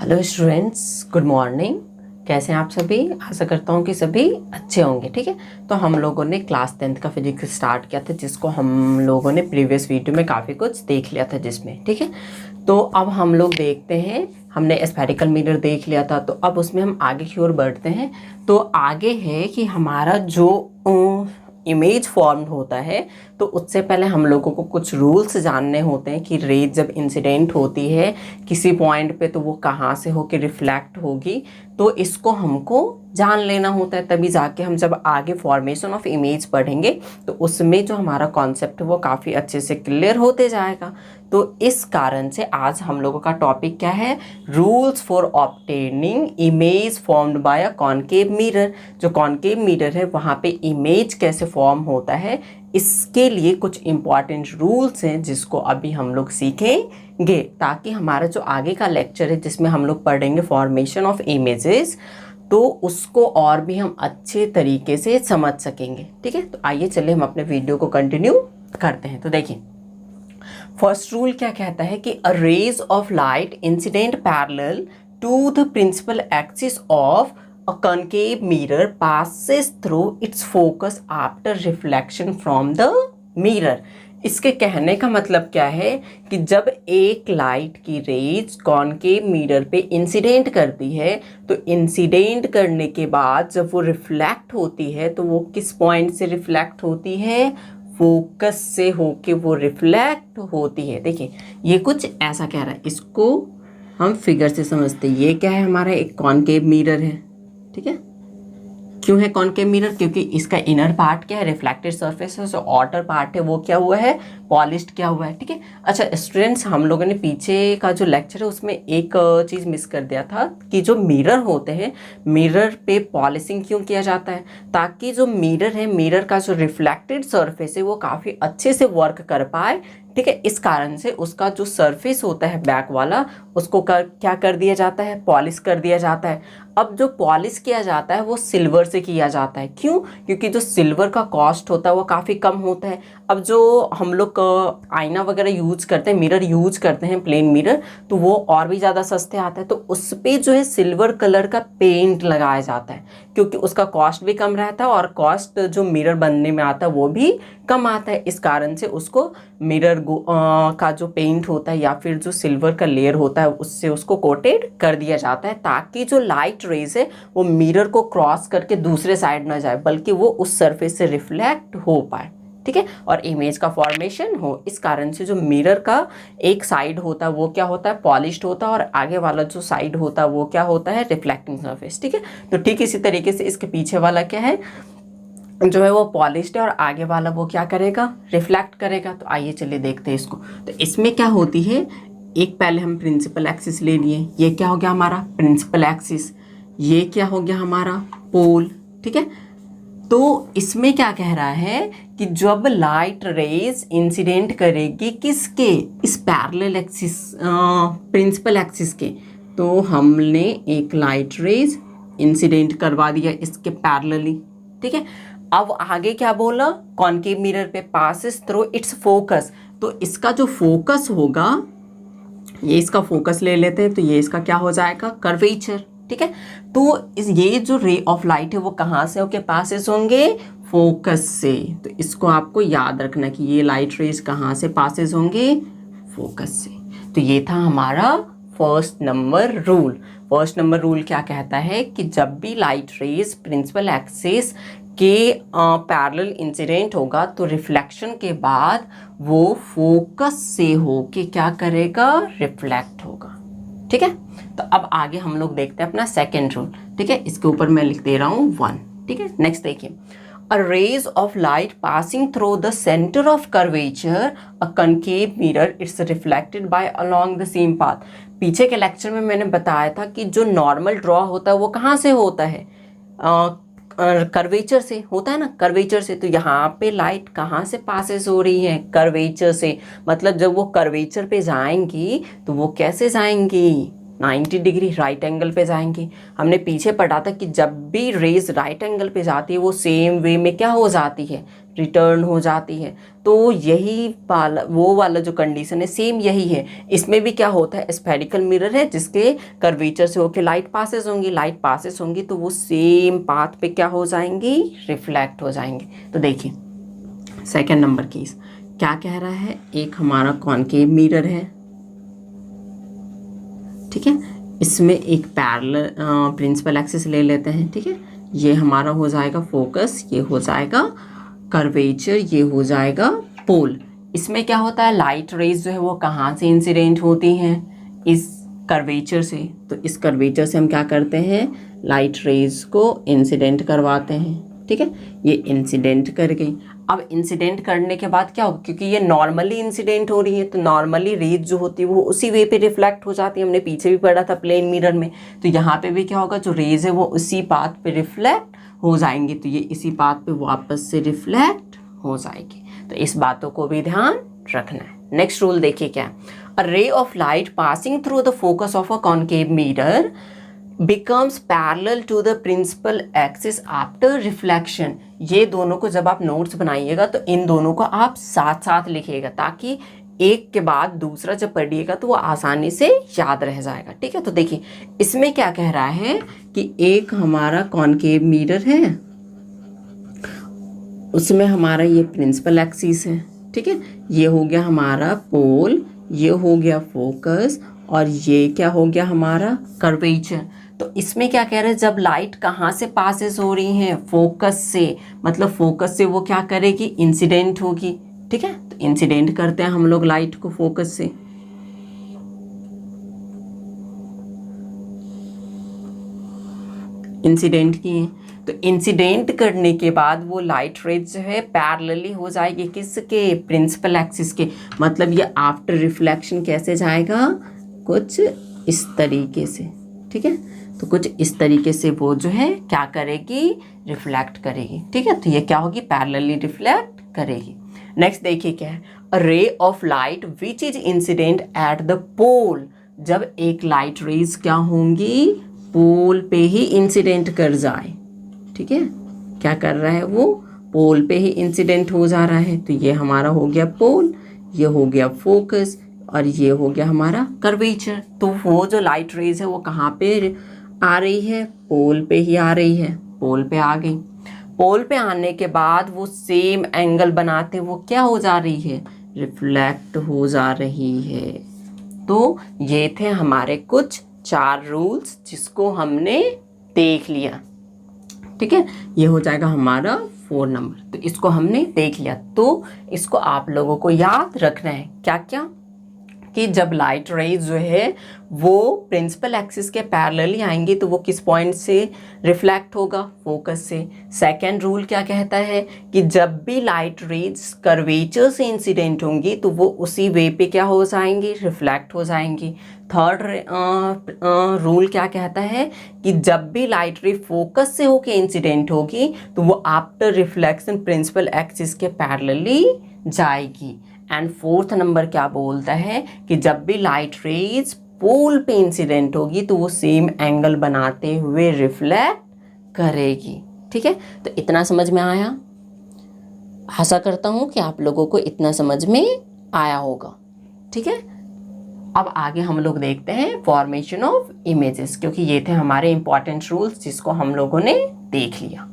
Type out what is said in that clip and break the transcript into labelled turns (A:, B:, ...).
A: Hello students, good morning. कैसे हैं आप सभी? आशा करता हूँ कि सभी अच्छे होंगे। ठीक है, तो हम लोगों ने क्लास 10th का फिजिक्स स्टार्ट किया था, जिसको हम लोगों ने प्रीवियस वीडियो में काफ़ी कुछ देख लिया था जिसमें। ठीक है, तो अब हम लोग देखते हैं, हमने स्फेरिकल मिरर देख लिया था, तो अब उसमें हम आगे की ओर बढ़ते हैं। तो आगे है कि हमारा जो इमेज फॉर्म होता है, तो उससे पहले हम लोगों को कुछ रूल्स जानने होते हैं कि रेज जब इंसिडेंट होती है किसी पॉइंट पे तो वो कहाँ से होके रिफ्लेक्ट होगी। तो इसको हमको जान लेना होता है, तभी जाके हम जब आगे फॉर्मेशन ऑफ इमेज पढ़ेंगे तो उसमें जो हमारा कॉन्सेप्ट है वो काफ़ी अच्छे से क्लियर होते जाएगा। तो इस कारण से आज हम लोगों का टॉपिक क्या है? Rules for obtaining image formed by a concave mirror. जो कॉनकेव मिरर है वहाँ पे इमेज कैसे फॉर्म होता है, इसके लिए कुछ इंपॉर्टेंट रूल्स हैं जिसको अभी हम लोग सीखेंगे, ताकि हमारा जो आगे का लेक्चर है जिसमें हम लोग पढ़ेंगे फॉर्मेशन ऑफ इमेजेस, तो उसको और भी हम अच्छे तरीके से समझ सकेंगे। ठीक है, तो आइए चलिए हम अपने वीडियो को कंटिन्यू करते हैं। तो देखिए, फर्स्ट रूल क्या कहता है कि a rays of light incident parallel to the principal axis of a concave mirror passes through its focus after reflection from the mirror। इसके कहने का मतलब क्या है कि जब एक लाइट की रेज कॉनकेव मिरर पे इंसिडेंट करती है, तो इंसिडेंट करने के बाद जब वो रिफ्लेक्ट होती है तो वो किस पॉइंट से रिफ्लेक्ट होती है? फोकस से होके वो रिफ्लेक्ट होती है। देखिए, ये कुछ ऐसा कह रहा है, इसको हम फिगर से समझते हैं। ये क्या है? हमारा एक कॉनकेव मिरर है। ठीक है, क्यों है कॉनकेव मिरर? क्योंकि इसका इनर पार्ट क्या है? रिफ्लेक्टेड सरफेस है। जो आउटर पार्ट है वो क्या हुआ है? पॉलिश्ड क्या हुआ है। ठीक है, अच्छा स्टूडेंट्स, हम लोगों ने पीछे का जो लेक्चर है उसमें एक चीज़ मिस कर दिया था कि जो मिरर होते हैं, मिरर पे पॉलिशिंग क्यों किया जाता है? ताकि जो मिरर है, मिरर का जो रिफ्लेक्टेड सरफेस है वो काफ़ी अच्छे से वर्क कर पाए। ठीक है, इस कारण से उसका जो सरफेस होता है बैक वाला, उसको क्या कर दिया जाता है? पॉलिश कर दिया जाता है। अब जो पॉलिश किया जाता है वो सिल्वर से किया जाता है। क्यों? क्योंकि जो सिल्वर का कॉस्ट होता है वो काफ़ी कम होता है। अब जो हम लोग आईना वगैरह यूज करते हैं, मिरर यूज करते हैं, प्लेन मिरर, तो वो और भी ज़्यादा सस्ते आते हैं। तो उस पर जो है सिल्वर कलर का पेंट लगाया जाता है, क्योंकि उसका कॉस्ट भी कम रहता है और कॉस्ट जो मिरर बनने में आता है वो भी कम आता है। इस कारण से उसको मिरर का जो पेंट होता है या फिर जो सिल्वर का लेयर होता है उससे उसको कोटेड कर दिया जाता है, ताकि जो लाइट रेज है वो मिरर को क्रॉस करके दूसरे साइड ना जाए, बल्कि वो उस सरफेस से रिफ्लेक्ट हो पाए। ठीक है, और इमेज का फॉर्मेशन हो। इस कारण से जो मिरर का एक साइड होता है वो क्या होता है? पॉलिश्ड होता है, और आगे वाला जो साइड होता है वो क्या होता है? Reflecting surface. ठीक है, तो ठीक इसी तरीके से इसके पीछे वाला क्या है, जो है वो पॉलिश्ड है, और आगे वाला वो क्या करेगा? रिफ्लेक्ट करेगा। तो आइए चलिए देखते हैं इसको। तो इसमें क्या होती है, एक पहले हम प्रिंसिपल एक्सिस ले लिए। ये क्या हो गया हमारा? Principal axis. ये क्या हो गया हमारा? पोल। ठीक है, तो इसमें क्या कह रहा है कि जब लाइट रेज इंसिडेंट करेगी किसके? इस पैरेलल एक्सिस, प्रिंसिपल एक्सिस के, तो हमने एक लाइट रेज इंसिडेंट करवा दिया इसके पैरेलली। ठीक है, अब आगे क्या बोला? कॉनकेव मिरर पे पासिस थ्रू इट्स फोकस। तो इसका जो फोकस होगा, ये इसका फोकस ले लेते हैं, तो ये इसका क्या हो जाएगा? कर्वेचर। ठीक है, तो ये जो रे ऑफ लाइट है वो कहाँ से होके पासिस होंगे? फोकस से। तो इसको आपको याद रखना कि ये लाइट रेज कहाँ से पासिस होंगे? फोकस से। तो ये था हमारा first number rule. First number rule क्या कहता है कि जब भी लाइट रेज प्रिंसिपल एक्सिस के पैरेलल इंसिडेंट होगा तो रिफ्लेक्शन के बाद वो फोकस से होके क्या करेगा? रिफ्लेक्ट होगा। ठीक है, तो अब आगे हम लोग देखते हैं अपना सेकेंड रूल। ठीक है, इसके ऊपर मैं लिख दे रहा हूँ 1। ठीक है, नेक्स्ट देखिए, a rays of light passing through the center of curvature a concave mirror it's reflected by along the same path। पीछे के लेक्चर में मैंने बताया था कि जो नॉर्मल ड्रॉ होता है वो कहाँ से होता है? कर्वेचर से होता है ना, कर्वेचर से। तो यहाँ पे लाइट कहाँ से पासेस हो रही है? कर्वेचर से। मतलब जब वो कर्वेचर पे जाएंगी तो वो कैसे जाएंगी? 90 डिग्री राइट एंगल पे जाएंगी। हमने पीछे पढ़ा था कि जब भी रेज राइट एंगल पे जाती है वो सेम वे में क्या हो जाती है, रिटर्न हो जाती है। तो यही वो वाला जो कंडीशन है सेम यही है। इसमें भी क्या होता है, स्फेरिकल मिरर है जिसके कर्वेचर से होके लाइट पासेस होंगी तो वो सेम पाथ पे क्या हो जाएंगी, रिफ्लेक्ट हो जाएंगे। तो देखिए सेकेंड नंबर केस क्या कह रहा है, एक हमारा कॉनकेव मिरर है, ठीक है, इसमें एक पैरेलल प्रिंसिपल एक्सिस ले लेते हैं, ठीक है, ये हमारा हो जाएगा फोकस, ये हो जाएगा कर्वेचर, ये हो जाएगा पोल। इसमें क्या होता है, लाइट रेज जो है वो कहाँ से इंसिडेंट होती हैं, इस कर्वेचर से। तो इस कर्वेचर से हम क्या करते हैं, लाइट रेज को इंसिडेंट करवाते हैं, ठीक है, ये इंसिडेंट कर गई। अब इंसिडेंट करने के बाद क्या होगा, क्योंकि ये नॉर्मली इंसिडेंट हो रही है तो नॉर्मली रेज जो होती है वो उसी वे पे रिफ्लेक्ट हो जाती है। हमने पीछे भी पढ़ा था प्लेन मिरर में। तो यहाँ पे भी क्या होगा, जो रेज है वो उसी पाथ पे रिफ्लेक्ट हो जाएंगी, तो ये इसी पाथ पे वापस से रिफ्लेक्ट हो जाएगी। तो इस बातों को भी ध्यान रखना है। नेक्स्ट रूल देखिए क्या है, a ray of light passing through the focus of a concave mirror becomes parallel to the principal axis after reflection। ये दोनों को जब आप नोट्स बनाइएगा तो इन दोनों को आप साथ साथ लिखिएगा ताकि एक के बाद दूसरा जब पढ़िएगा तो वो आसानी से याद रह जाएगा, ठीक है। तो देखिए इसमें क्या कह रहा है कि एक हमारा कॉनकेव मिरर है, उसमें हमारा ये प्रिंसिपल एक्सिस है, ठीक है, ये हो गया हमारा पोल, ये हो गया फोकस और ये क्या हो गया हमारा कर्वेचर। तो इसमें क्या कह रहे हैं, जब लाइट कहाँ से पासेस हो रही हैं, फोकस से, मतलब फोकस से वो क्या करेगी, इंसिडेंट होगी, ठीक है। तो इंसिडेंट करते हैं हम लोग लाइट को फोकस से, इंसिडेंट किए। तो इंसिडेंट करने के बाद वो लाइट रेज जो है पैरेलली हो जाएगी किसके, प्रिंसिपल एक्सिस के। मतलब ये आफ्टर रिफ्लेक्शन कैसे जाएगा, कुछ इस तरीके से, ठीक है। तो कुछ इस तरीके से वो जो है क्या करेगी, रिफ्लेक्ट करेगी, ठीक है। तो ये क्या होगी, पैरेलली रिफ्लेक्ट करेगी। नेक्स्ट देखिए क्या है, a ray of light which is incident at the pole. जब एक लाइट रेज क्या होंगी, पोल पे ही इंसिडेंट कर जाए, ठीक है, क्या कर रहा है वो, पोल पे ही इंसिडेंट हो जा रहा है। तो ये हमारा हो गया पोल, ये हो गया फोकस और ये हो गया हमारा कर्वेचर। तो वो जो लाइट रेज है वो कहाँ पे आ रही है, पोल पे ही आ रही है, पोल पे आ गई। पोल पे आने के बाद वो सेम एंगल बनाते वो क्या हो जा रही है, रिफ्लेक्ट हो जा रही है। तो ये थे हमारे कुछ 4 रूल्स जिसको हमने देख लिया, ठीक है। ये हो जाएगा हमारा 4 नंबर। तो इसको हमने देख लिया, तो इसको आप लोगों को याद रखना है क्या क्या, कि जब लाइट रेज जो है वो प्रिंसिपल एक्सिस के पैरेलली आएंगी तो वो किस पॉइंट से रिफ्लेक्ट होगा, फोकस से। सेकेंड रूल क्या कहता है कि जब भी लाइट रेज कर्वेचर से इंसिडेंट होंगी तो वो उसी वे पे क्या हो जाएंगी, रिफ्लेक्ट हो जाएंगी। थर्ड रूल क्या कहता है कि जब भी लाइट रे फोकस से होके इंसिडेंट होगी तो वो आफ्टर रिफ्लेक्शन प्रिंसिपल एक्सिस के पैरेलली जाएगी। एंड फोर्थ नंबर क्या बोलता है कि जब भी लाइट रेज पोल पे इंसिडेंट होगी तो वो सेम एंगल बनाते हुए रिफ्लेक्ट करेगी, ठीक है। तो इतना समझ में आया, आशा करता हूँ कि आप लोगों को इतना समझ में आया होगा, ठीक है। अब आगे हम लोग देखते हैं फॉर्मेशन ऑफ इमेजेस, क्योंकि ये थे हमारे इंपॉर्टेंट रूल्स जिसको हम लोगों ने देख लिया।